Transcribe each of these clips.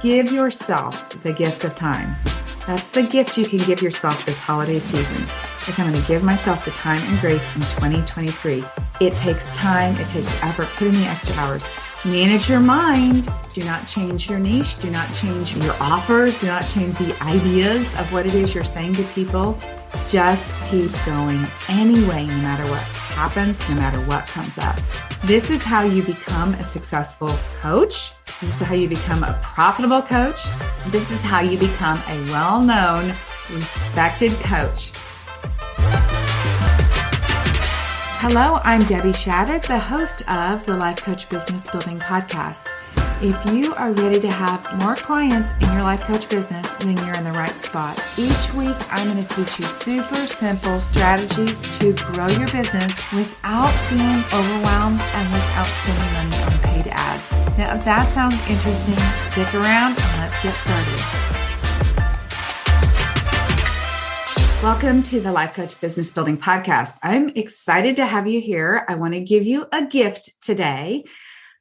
Give yourself the gift of time. That's the gift you can give yourself this holiday season. Is I'm going to give myself the time and grace in 2023. It takes time. It takes effort. Put in the extra hours. Manage your mind. Do not change your niche. Do not change your offers. Do not change the ideas of what it is you're saying to people. Just keep going anyway, no matter what happens, no matter what comes up. This is how you become a successful coach. This is how you become a profitable coach. This is how you become a well-known, respected coach. Hello, I'm Debbie Shadid, the host of the Life Coach Business Building Podcast. If you are ready to have more clients in your life coach business, then you're in the right spot. Each week, I'm going to teach you super simple strategies to grow your business without feeling overwhelmed and without spending money on paid ads. Now, if that sounds interesting, stick around and let's get started. Welcome to the Life Coach Business Building Podcast. I'm excited to have you here. I want to give you a gift today.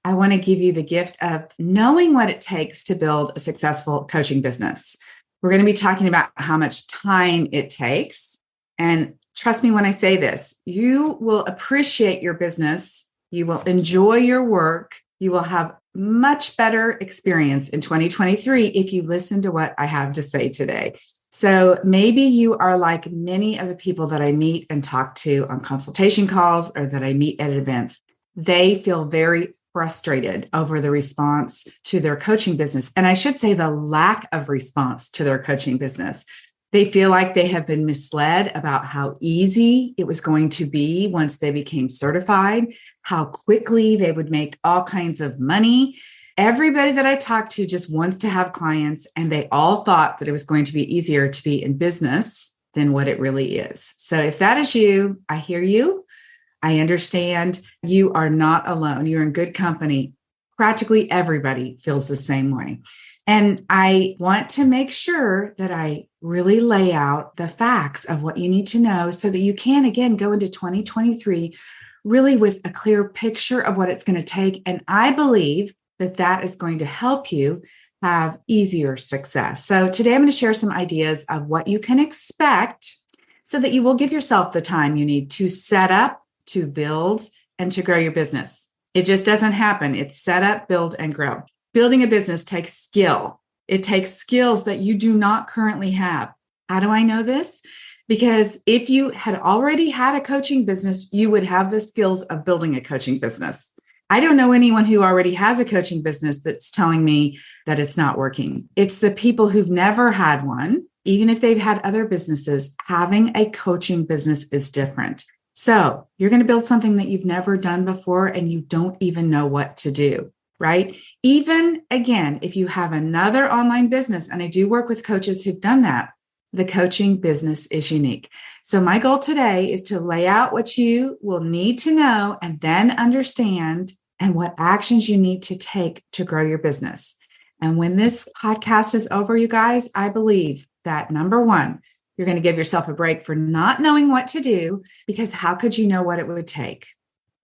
I want to give you the gift of knowing what it takes to build a successful coaching business. We're going to be talking about how much time it takes. And trust me when I say this, you will appreciate your business. You will enjoy your work. You will have much better experience in 2023 if you listen to what I have to say today. So maybe you are like many of the people that I meet and talk to on consultation calls or that I meet at events. They feel very frustrated over the response to their coaching business. And I should say the lack of response to their coaching business. They feel like they have been misled about how easy it was going to be once they became certified, how quickly they would make all kinds of money. Everybody that I talk to just wants to have clients, and they all thought that it was going to be easier to be in business than what it really is. So if that is you, I hear you. I understand. You are not alone. You're in good company. Practically everybody feels the same way. And I want to make sure that I really lay out the facts of what you need to know so that you can, again, go into 2023 really with a clear picture of what it's going to take. And I believe that that is going to help you have easier success. So today I'm going to share some ideas of what you can expect so that you will give yourself the time you need to set up, to build, and to grow your business. It just doesn't happen. It's set up, build, and grow. Building a business takes skill. It takes skills that you do not currently have. How do I know this? Because if you had already had a coaching business, you would have the skills of building a coaching business. I don't know anyone who already has a coaching business that's telling me that it's not working. It's the people who've never had one, even if they've had other businesses. Having a coaching business is different. So you're going to build something that you've never done before and you don't even know what to do, right? Even again, if you have another online business, and I do work with coaches who've done that, the coaching business is unique. So my goal today is to lay out what you will need to know and then understand and what actions you need to take to grow your business. And when this podcast is over, you guys, I believe that number one, you're going to give yourself a break for not knowing what to do, because how could you know what it would take?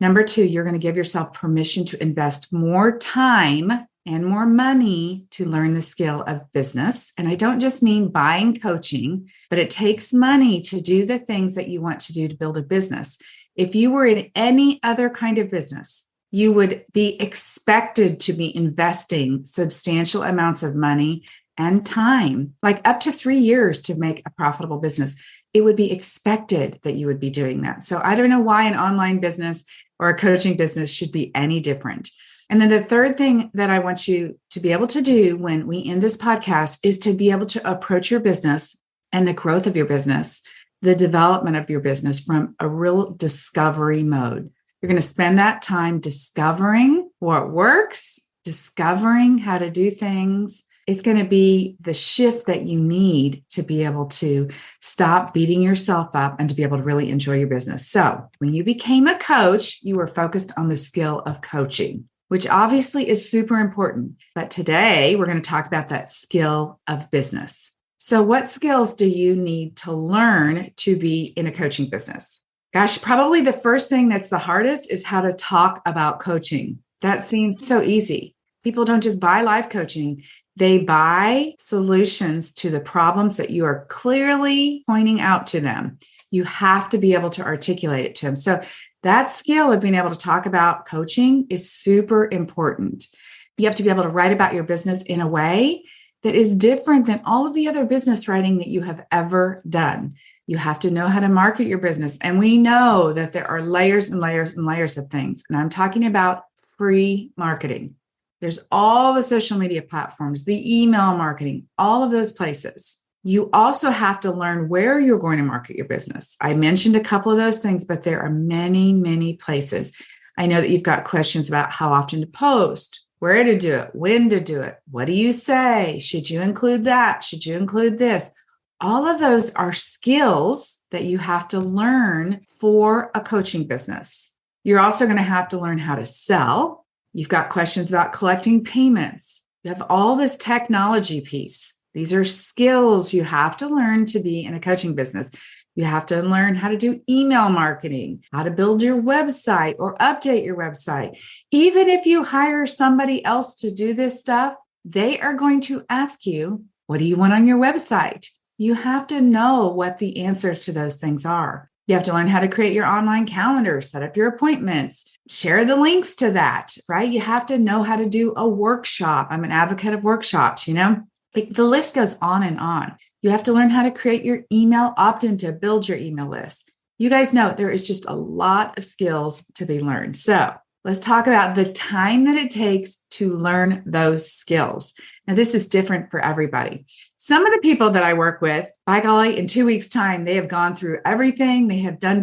Number two, you're going to give yourself permission to invest more time and more money to learn the skill of business. And I don't just mean buying coaching, but it takes money to do the things that you want to do to build a business. If you were in any other kind of business, you would be expected to be investing substantial amounts of money and time, like up to 3 years to make a profitable business. It would be expected that you would be doing that. So I don't know why an online business or a coaching business should be any different. And then the third thing that I want you to be able to do when we end this podcast is to be able to approach your business and the growth of your business, the development of your business from a real discovery mode. You're going to spend that time discovering what works, discovering how to do things. It's going to be the shift that you need to be able to stop beating yourself up and to be able to really enjoy your business. So when you became a coach, you were focused on the skill of coaching, which obviously is super important. But today we're going to talk about that skill of business. So what skills do you need to learn to be in a coaching business? Gosh, probably the first thing that's the hardest is how to talk about coaching. That seems so easy. People don't just buy life coaching They buy solutions to the problems that you are clearly pointing out to them. You have to be able to articulate it to them. So that skill of being able to talk about coaching is super important. You have to be able to write about your business in a way that is different than all of the other business writing that you have ever done. You have to know how to market your business. And we know that there are layers and layers and layers of things. And I'm talking about free marketing. There's all the social media platforms, the email marketing, all of those places. You also have to learn where you're going to market your business. I mentioned a couple of those things, but there are many, many places. I know that you've got questions about how often to post, where to do it, when to do it, what do you say? Should you include that? Should you include this? All of those are skills that you have to learn for a coaching business. You're also going to have to learn how to sell. You've got questions about collecting payments. You have all this technology piece. These are skills you have to learn to be in a coaching business. You have to learn how to do email marketing, how to build your website or update your website. Even if you hire somebody else to do this stuff, they are going to ask you, what do you want on your website? You have to know what the answers to those things are. You have to learn how to create your online calendar, set up your appointments, share the links to that, right? You have to know how to do a workshop. I'm an advocate of workshops, The list goes on and on. You have to learn how to create your email opt-in to build your email list. You guys know there is just a lot of skills to be learned. So let's talk about the time that it takes to learn those skills. Now, this is different for everybody. Some of the people that I work with, by golly, in 2 weeks' time, they have gone through everything. They have done,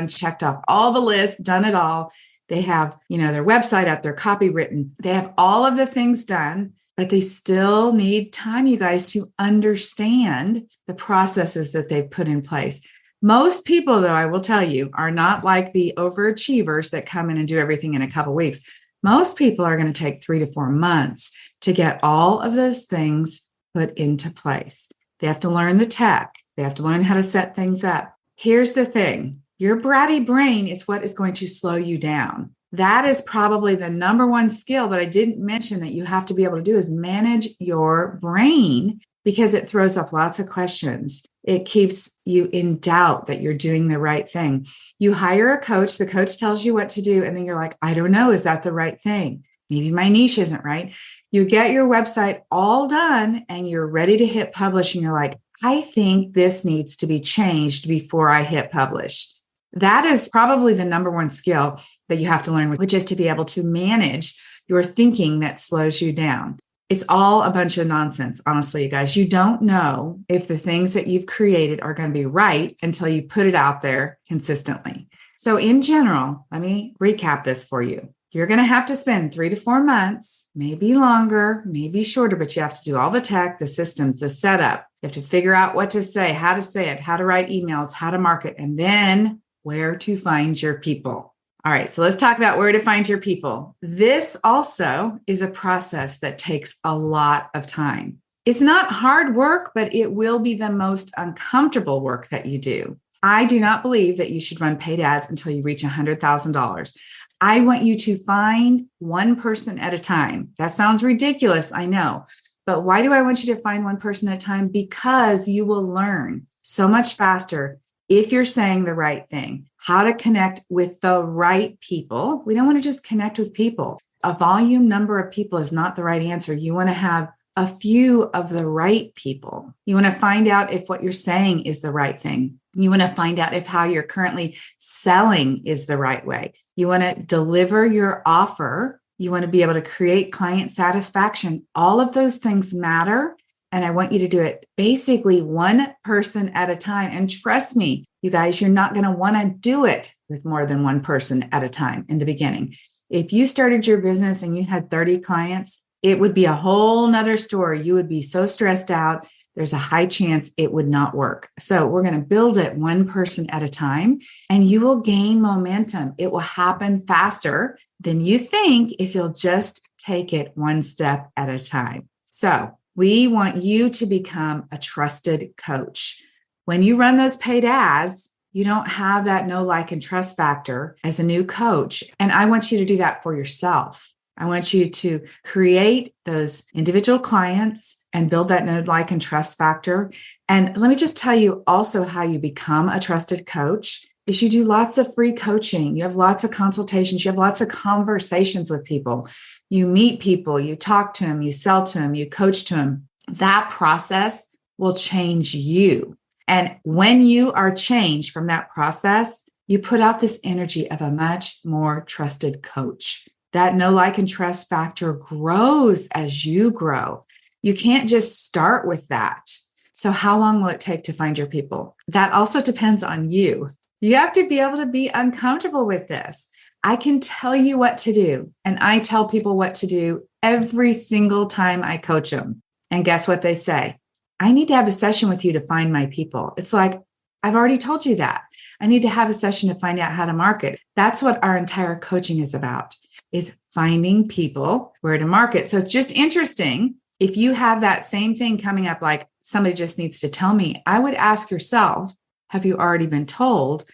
checked off all the lists, done it all. They have, their website up, their copy written. They have all of the things done, but they still need time, you guys, to understand the processes that they've put in place. Most people, though, I will tell you, are not like the overachievers that come in and do everything in a couple of weeks. Most people are going to take 3 to 4 months to get all of those things put into place. They have to learn the tech. They have to learn how to set things up. Here's the thing. Your bratty brain is what is going to slow you down. That is probably the number one skill that I didn't mention that you have to be able to do is manage your brain because it throws up lots of questions. It keeps you in doubt that you're doing the right thing. You hire a coach, the coach tells you what to do, and then you're like, I don't know, is that the right thing? Maybe my niche isn't right. You get your website all done and you're ready to hit publish, and you're like, I think this needs to be changed before I hit publish. That is probably the number one skill that you have to learn, which is to be able to manage your thinking that slows you down. It's all a bunch of nonsense, honestly, you guys. You don't know if the things that you've created are going to be right until you put it out there consistently. So in general, let me recap this for you. You're going to have to spend 3 to 4 months, maybe longer, maybe shorter, but you have to do all the tech, the systems, the setup. You have to figure out what to say it, how to write emails, how to market, and then where to find your people. All right, so let's talk about where to find your people. This also is a process that takes a lot of time. It's not hard work, but it will be the most uncomfortable work that you do. I do not believe that you should run paid ads until you reach $100,000. I want you to find one person at a time. That sounds ridiculous, I know. But why do I want you to find one person at a time? Because you will learn so much faster if you're saying the right thing, how to connect with the right people. We don't want to just connect with people. A volume number of people is not the right answer. You want to have a few of the right people. You want to find out if what you're saying is the right thing. You want to find out if how you're currently selling is the right way. You want to deliver your offer. You want to be able to create client satisfaction. All of those things matter. And I want you to do it basically one person at a time. And trust me, you guys, you're not going to want to do it with more than one person at a time in the beginning. If you started your business and you had 30 clients, it would be a whole nother story. You would be so stressed out. There's a high chance it would not work. So we're going to build it one person at a time, and you will gain momentum. It will happen faster than you think if you'll just take it one step at a time. So we want you to become a trusted coach. When you run those paid ads, you don't have that know, like, and trust factor as a new coach. And I want you to do that for yourself. I want you to create those individual clients and build that know, like, and trust factor. And let me just tell you also how you become a trusted coach is you do lots of free coaching. You have lots of consultations. You have lots of conversations with people. You meet people, you talk to them, you sell to them, you coach to them. That process will change you. And when you are changed from that process, you put out this energy of a much more trusted coach. That know, like, and trust factor grows as you grow. You can't just start with that. So how long will it take to find your people? That also depends on you. You have to be able to be uncomfortable with this. I can tell you what to do, and I tell people what to do every single time I coach them. And guess what they say? I need to have a session with you to find my people. It's like, I've already told you that. I need to have a session to find out how to market. That's what our entire coaching is about, is finding people where to market. So it's just interesting. If you have that same thing coming up, like somebody just needs to tell me, I would ask yourself, have you already been told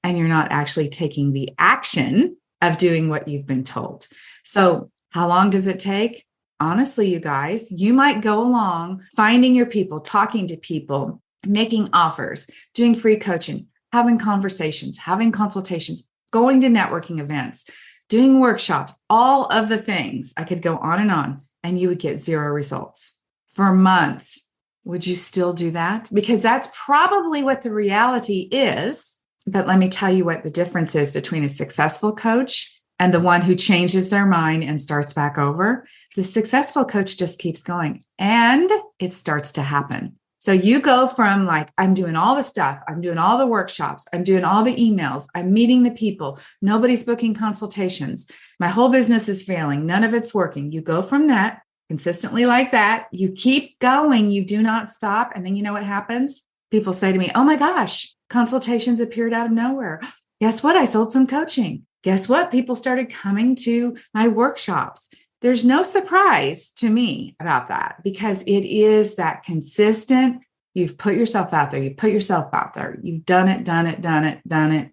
and you're not actually taking the action of doing what you've been told? So how long does it take? Honestly, you guys, you might go along finding your people, talking to people, making offers, doing free coaching, having conversations, having consultations, going to networking events, doing workshops, all of the things. I could go on, and you would get zero results for months. Would you still do that? Because that's probably what the reality is. But let me tell you what the difference is between a successful coach and the one who changes their mind and starts back over. The successful coach just keeps going and it starts to happen. So you go from like, I'm doing all the stuff, I'm doing all the workshops, I'm doing all the emails, I'm meeting the people, nobody's booking consultations, my whole business is failing, none of it's working. You go from that consistently like that, you keep going, you do not stop. And then you know what happens? People say to me, oh my gosh, consultations appeared out of nowhere. Guess what? I sold some coaching. Guess what? People started coming to my workshops. There's no surprise to me about that because it is that consistent. You've put yourself out there. You put yourself out there. You've done it. And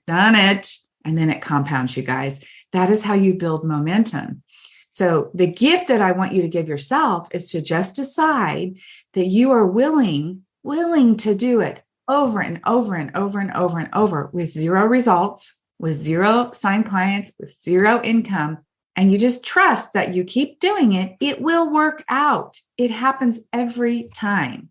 then it compounds, you guys. That is how you build momentum. So the gift that I want you to give yourself is to just decide that you are willing to do it over and over with zero results, with zero signed clients, with zero income. And you just trust that you keep doing it. It will work out. It happens every time.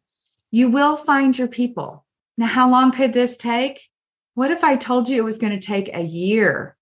You will find your people. Now, how long could this take? What if I told you it was going to take a year?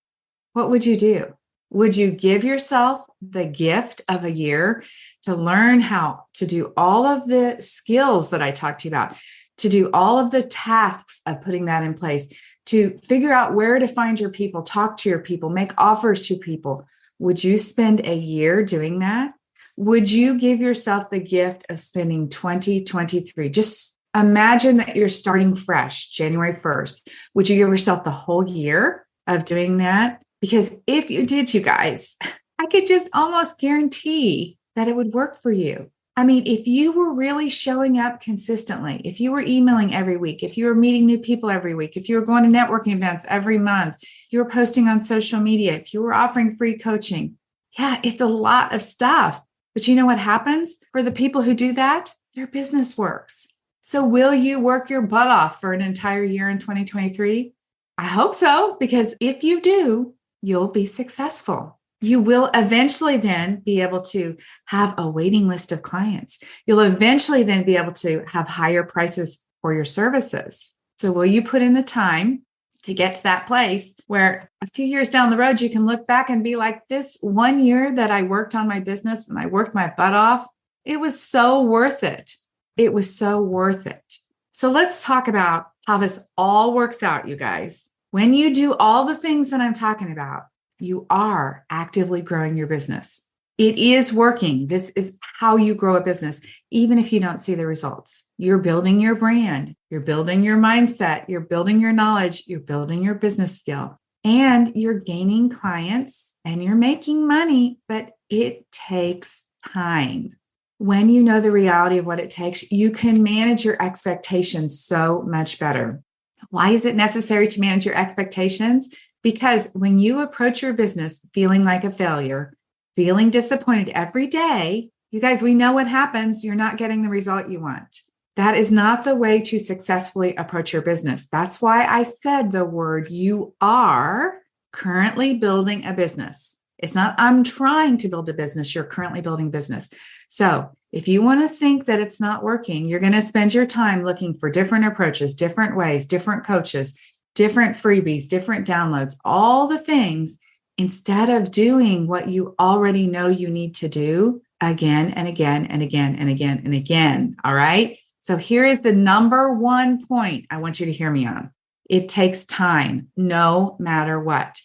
What would you do? Would you give yourself the gift of a year to learn how to do all of the skills that I talked to you about, to do all of the tasks of putting that in place, to figure out where to find your people, talk to your people, make offers to people? Would you spend a year doing that? Would you give yourself the gift of spending 2023? Just imagine that you're starting fresh, January 1st. Would you give yourself the whole year of doing that? Because if you did, you guys, I could just almost guarantee that it would work for you. I mean, if you were really showing up consistently, if you were emailing every week, if you were meeting new people every week, if you were going to networking events every month, you were posting on social media, if you were offering free coaching, yeah, it's a lot of stuff. But you know what happens for the people who do that? Their business works. So will you work your butt off for an entire year in 2023? I hope so, because if you do, you'll be successful. You will eventually then be able to have a waiting list of clients. You'll eventually then be able to have higher prices for your services. So will you put in the time to get to that place where a few years down the road, you can look back and be like, this 1 year that I worked on my business and I worked my butt off, it was so worth it. It was so worth it. So let's talk about how this all works out, you guys. When you do all the things that I'm talking about, you are actively growing your business. It is working. This is how you grow a business, even if you don't see the results. You're building your brand. You're building your mindset. You're building your knowledge. You're building your business skill. And you're gaining clients and you're making money, but it takes time. When you know the reality of what it takes, you can manage your expectations so much better. Why is it necessary to manage your expectations? Because when you approach your business feeling like a failure, feeling disappointed every day, you guys, we know what happens. You're not getting the result you want. That is not the way to successfully approach your business. That's why I said the word you are currently building a business. It's not I'm trying to build a business. You're currently building business. So if you want to think that it's not working, you're going to spend your time looking for different approaches, different ways, different coaches, different freebies, different downloads, all the things, instead of doing what you already know you need to do again and again and again and again and again. All right. So here is the number one point I want you to hear me on. It takes time, no matter what.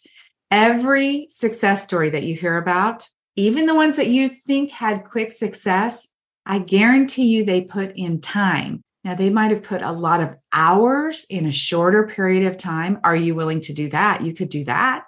Every success story that you hear about, even the ones that you think had quick success, I guarantee you they put in time. Now, they might have put a lot of hours in a shorter period of time. Are you willing to do that? You could do that.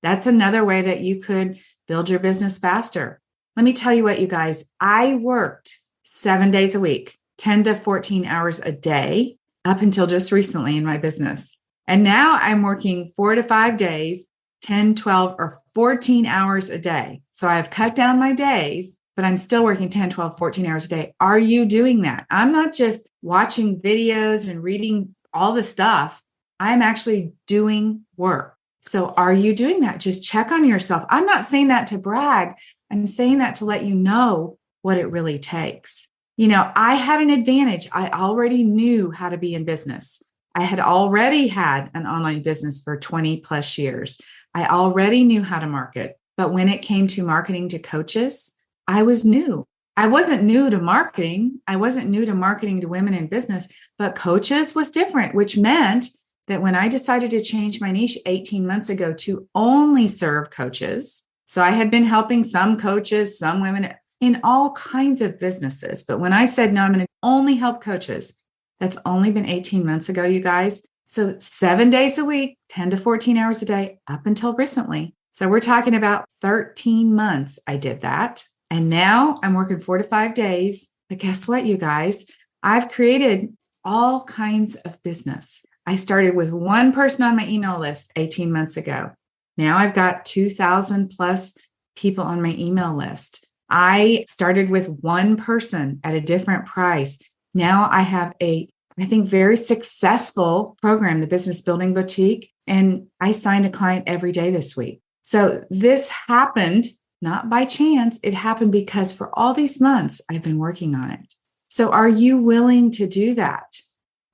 That's another way that you could build your business faster. Let me tell you what, you guys, I worked 7 days a week, 10 to 14 hours a day up until just recently in my business. And now I'm working 4 to 5 days, 10, 12, or 14 hours a day. So I've cut down my days, but I'm still working 10, 12, 14 hours a day. Are you doing that? I'm not just watching videos and reading all the stuff. I'm actually doing work. So are you doing that? Just check on yourself. I'm not saying that to brag. I'm saying that to let you know what it really takes. You know, I had an advantage. I already knew how to be in business. I had already had an online business for 20 plus years. I already knew how to market. But when it came to marketing to coaches, I was new. I wasn't new to marketing. I wasn't new to marketing to women in business, but coaches was different, which meant that when I decided to change my niche 18 months ago to only serve coaches, so I had been helping some coaches, some women in all kinds of businesses. But when I said, no, I'm going to only help coaches, that's only been 18 months ago, you guys. So 7 days a week, 10 to 14 hours a day, up until recently. So we're talking about 13 months I did that. And now I'm working 4 to 5 days. But guess what, you guys? I've created all kinds of business. I started with one person on my email list 18 months ago. Now I've got 2,000 plus people on my email list. I started with one person at a different price. Now I have I think, very successful program, the Business Building Boutique, and I signed a client every day this week. So this happened not by chance. It happened because for all these months, I've been working on it. So are you willing to do that?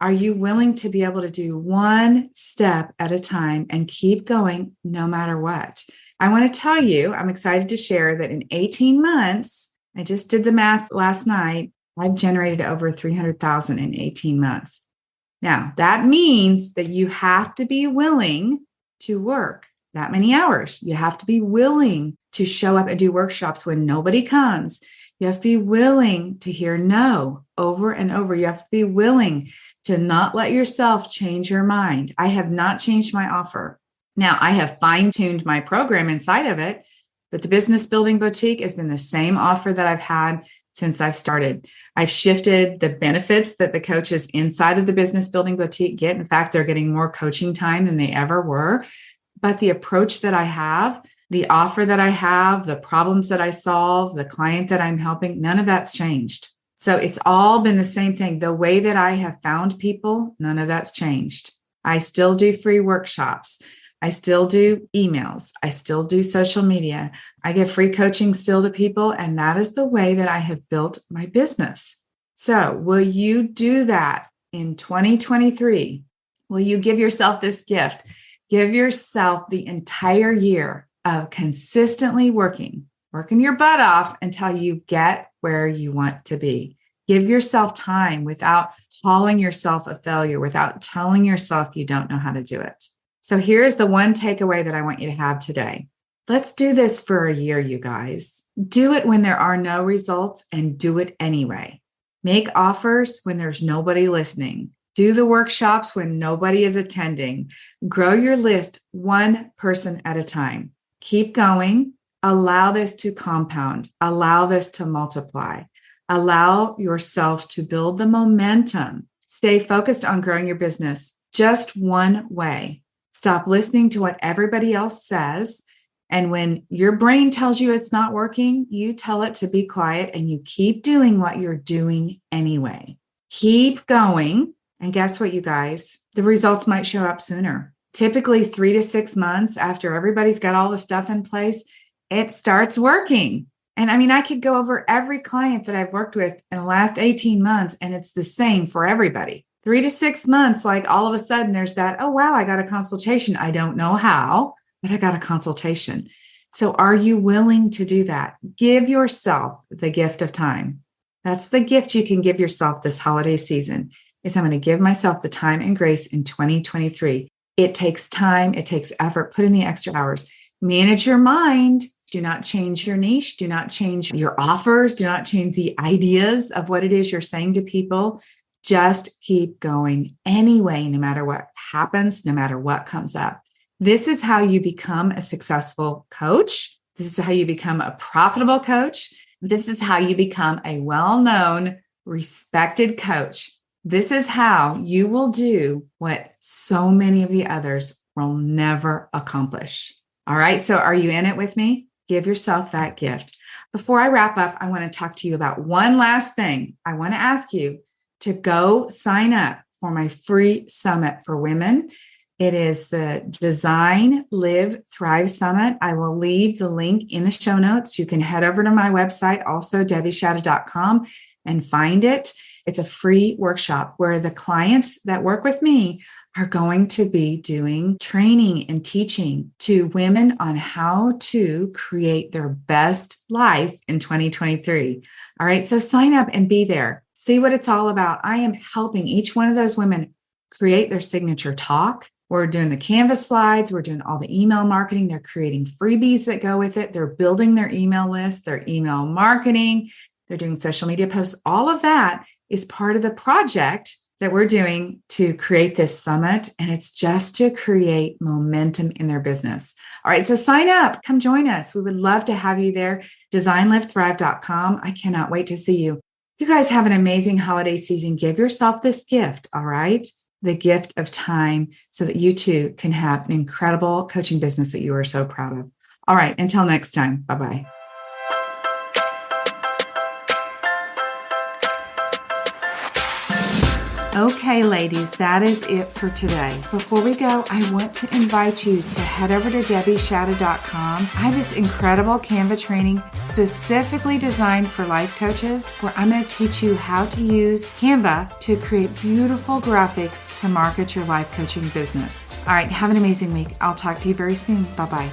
Are you willing to be able to do one step at a time and keep going no matter what? I want to tell you, I'm excited to share that in 18 months, I just did the math last night, I've generated over 300,000 in 18 months. Now, that means that you have to be willing to work that many hours. You have to be willing to show up and do workshops when nobody comes. You have to be willing to hear no over and over. You have to be willing to not let yourself change your mind. I have not changed my offer. Now, I have fine-tuned my program inside of it, but the Business Building Boutique has been the same offer that I've had since I've started. I've shifted the benefits that the coaches inside of the Business Building Boutique get. In fact, they're getting more coaching time than they ever were. But the approach that I have, the offer that I have, the problems that I solve, the client that I'm helping, none of that's changed. So it's all been the same thing. The way that I have found people, none of that's changed. I still do free workshops. I still do emails. I still do social media. I give free coaching still to people. And that is the way that I have built my business. So will you do that in 2023? Will you give yourself this gift? Give yourself the entire year of consistently working your butt off until you get where you want to be. Give yourself time without calling yourself a failure, without telling yourself you don't know how to do it. So here's the one takeaway that I want you to have today. Let's do this for a year, you guys. Do it when there are no results and do it anyway. Make offers when there's nobody listening. Do the workshops when nobody is attending. Grow your list one person at a time. Keep going. Allow this to compound. Allow this to multiply. Allow yourself to build the momentum. Stay focused on growing your business just one way. Stop listening to what everybody else says And when your brain tells you it's not working, you tell it to be quiet and you keep doing what you're doing anyway. Keep going. And guess what, you guys? The results might show up sooner. Typically 3 to 6 months after everybody's got all the stuff in place, it starts working. And I mean, I could go over every client that I've worked with in the last 18 months, and it's the same for everybody. 3 to 6 months, like all of a sudden there's that, oh, wow, I got a consultation. I don't know how, but I got a consultation. So are you willing to do that? Give yourself the gift of time. That's the gift you can give yourself this holiday season, is I'm going to give myself the time and grace in 2023. It takes time. It takes effort. Put in the extra hours. Manage your mind. Do not change your niche. Do not change your offers. Do not change the ideas of what it is you're saying to people. Just keep going anyway, no matter what happens, no matter what comes up. This is how you become a successful coach. This is how you become a profitable coach. This is how you become a well-known, respected coach. This is how you will do what so many of the others will never accomplish. All right. So are you in it with me? Give yourself that gift. Before I wrap up, I want to talk to you about one last thing. I want to ask you to go sign up for my free summit for women. It is the Design, Live, Thrive Summit. I will leave the link in the show notes. You can head over to my website, also DebbieShatta.com, and find it. It's a free workshop where the clients that work with me are going to be doing training and teaching to women on how to create their best life in 2023. All right, so sign up and be there. See what it's all about. I am helping each one of those women create their signature talk. We're doing the Canvas slides. We're doing all the email marketing. They're creating freebies that go with it. They're building their email list, their email marketing. They're doing social media posts. All of that is part of the project that we're doing to create this summit. And it's just to create momentum in their business. All right. So sign up, come join us. We would love to have you there. DesignLiveThrive.com. I cannot wait to see you. You guys have an amazing holiday season. Give yourself this gift. All right. The gift of time so that you too can have an incredible coaching business that you are so proud of. All right. Until next time. Bye-bye. Okay, ladies, that is it for today. Before we go, I want to invite you to head over to DebbieShatta.com. I have this incredible Canva training specifically designed for life coaches where I'm going to teach you how to use Canva to create beautiful graphics to market your life coaching business. All right, have an amazing week. I'll talk to you very soon. Bye-bye.